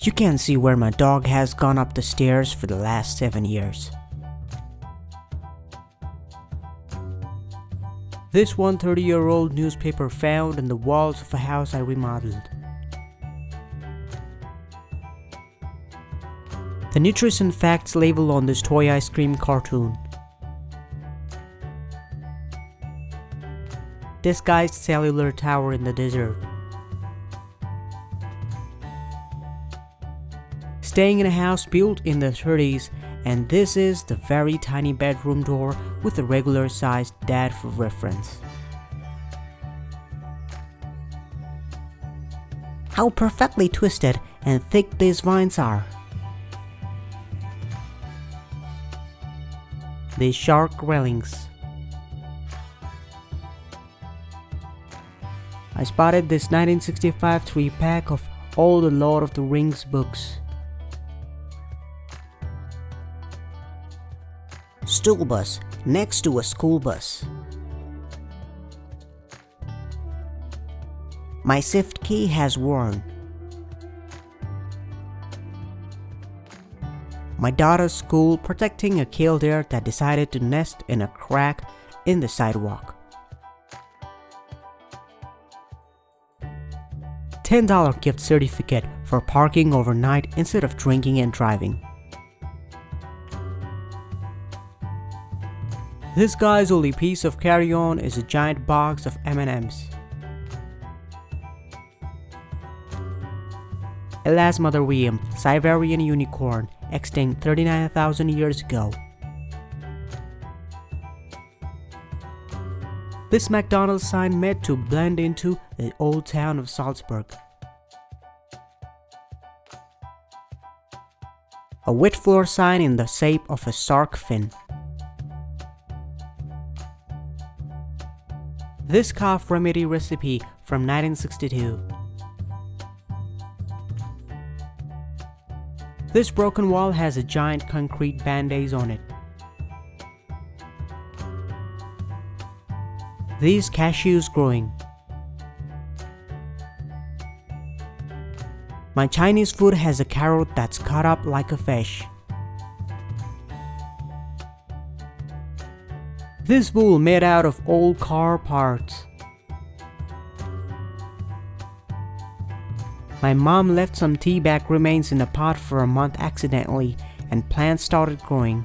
You can see where my dog has gone up the stairs for the last 7 years. This 130-year-old newspaper found in the walls of a house I remodeled. The nutrition facts label on this toy ice cream cartoon. Disguised cellular tower in the desert. Staying in a house built in the 30s, and this is the very tiny bedroom door with a regular sized dad for reference. How perfectly twisted and thick these vines are. These shark railings. I spotted this 1965 3-pack of all the Lord of the Rings books. Stool bus next to a school bus. My shift key has worn. My daughter's school protecting a killdeer that decided to nest in a crack in the sidewalk. $10 gift certificate for parking overnight instead of drinking and driving. This guy's only piece of carry-on is a giant box of M&Ms. Elasmotherium, Siberian unicorn, extinct 39,000 years ago. This McDonald's sign made to blend into the old town of Salzburg. A wet floor sign in the shape of a shark fin. This cough remedy recipe from 1962. This broken wall has a giant concrete band-aid on it. These cashews growing. My Chinese food has a carrot that's cut up like a fish. This bowl made out of old car parts. My mom left some tea bag remains in a pot for a month accidentally, and plants started growing.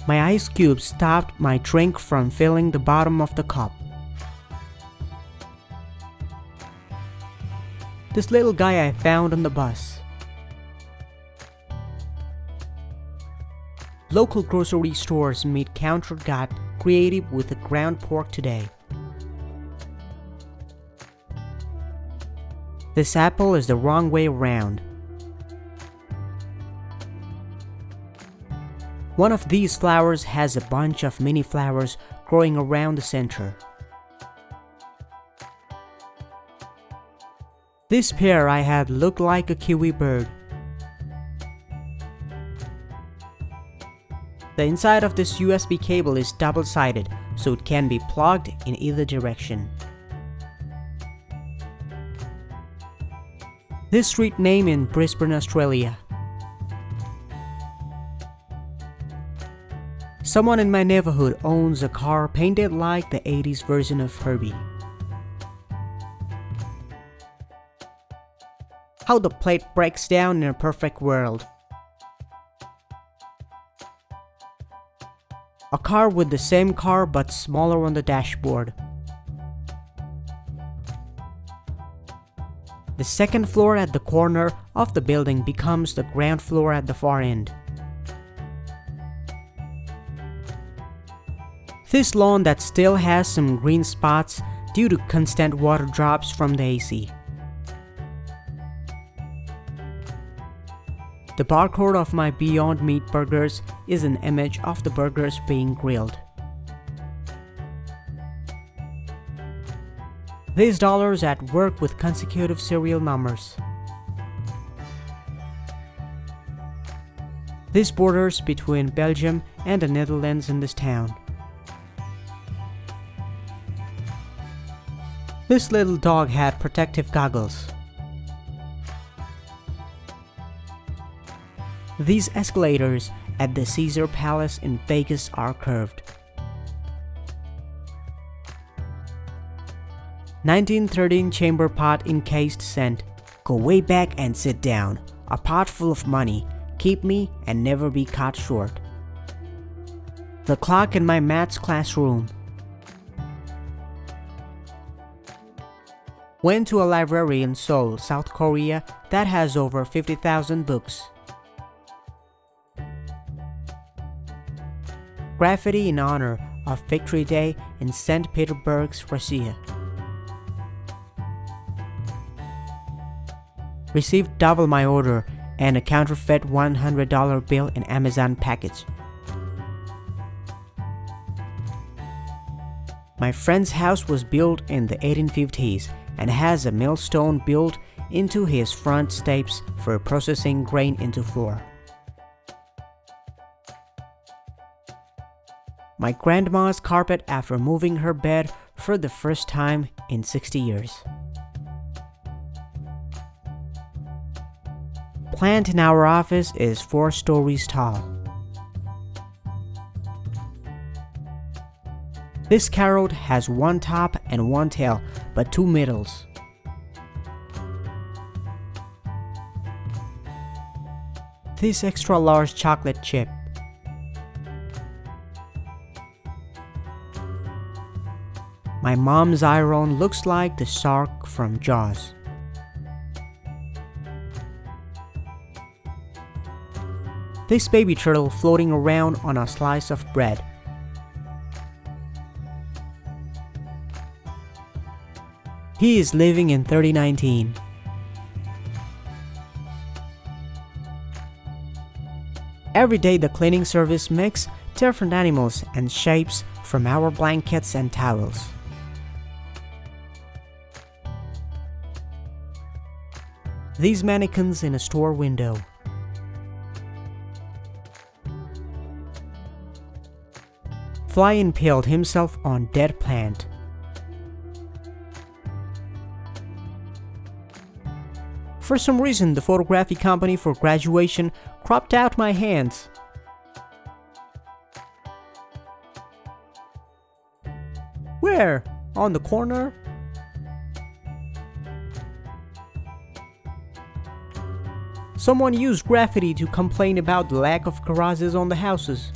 My ice cube stopped my drink from filling the bottom of the cup. This little guy I found on the bus. Local grocery stores meet counter got creative with the ground pork today. This apple is the wrong way around. One of these flowers has a bunch of mini flowers growing around the center. This pear I had looked like a kiwi bird. The inside of this USB cable is double-sided, so it can be plugged in either direction. This street name in Brisbane, Australia. Someone in my neighborhood owns a car painted like the 80s version of Herbie. How the plate breaks down in a perfect world. A car with the same car but smaller on the dashboard. The second floor at the corner of the building becomes the ground floor at the far end. This lawn that still has some green spots due to constant water drops from the AC. The barcode of my Beyond Meat burgers is an image of the burgers being grilled. These dollars at work with consecutive serial numbers. This borders between Belgium and the Netherlands in this town. This little dog had protective goggles. These escalators at the Caesar Palace in Vegas are curved. 1913 chamber pot encased scent. Go way back and sit down. A pot full of money. Keep me and never be caught short. The clock in my maths classroom. Went to a library in Seoul, South Korea that has over 50,000 books. Graffiti in honor of Victory Day in St. Petersburg, Russia. Received double my order and a counterfeit $100 bill in Amazon package. My friend's house was built in the 1850s and has a millstone built into his front steps for processing grain into flour. My grandma's carpet after moving her bed for the first time in 60 years. Plant in our office is 4 stories tall. This carrot has 1 top and 1 tail, but 2 middles. This extra large chocolate chip. My mom's iron looks like the shark from Jaws. This baby turtle floating around on a slice of bread. He is living in 3019. Every day the cleaning service makes different animals and shapes from our blankets and towels. These mannequins in a store window. Fly impaled himself on dead plant. For some reason, the photography company for graduation cropped out my hands. Where? On the corner? Someone used graffiti to complain about the lack of garages on the houses.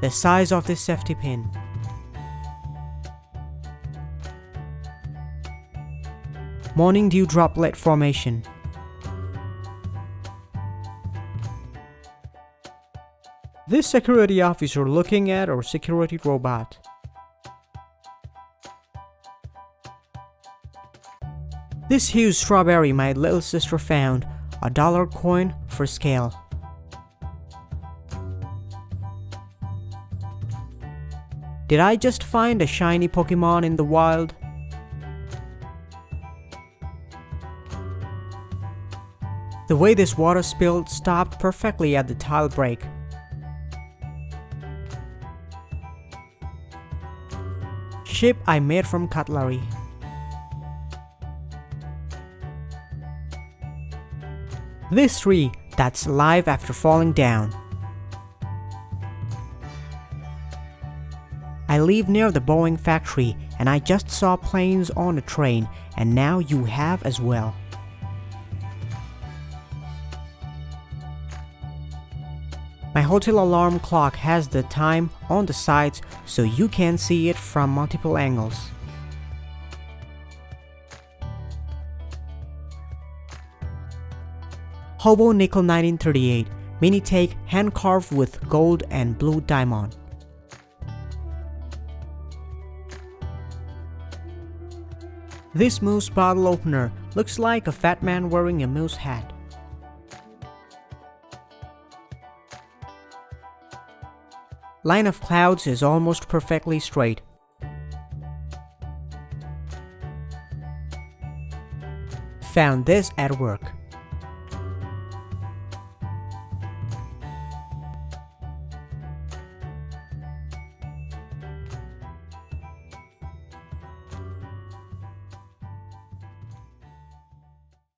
The size of this safety pin. Morning dew droplet formation. This security officer looking at our security robot. This huge strawberry my little sister found, a $1 coin for scale. Did I just find a shiny Pokemon in the wild? The way this water spilled stopped perfectly at the tile break. Ship I made from cutlery. This tree that's alive after falling down. I live near the Boeing factory and I just saw planes on a train, and now you have as well. My hotel alarm clock has the time on the sides so you can see it from multiple angles. Hobo nickel 1938, mini take hand carved with gold and blue diamond. This moose bottle opener looks like a fat man wearing a moose hat. Line of clouds is almost perfectly straight. Found this at work.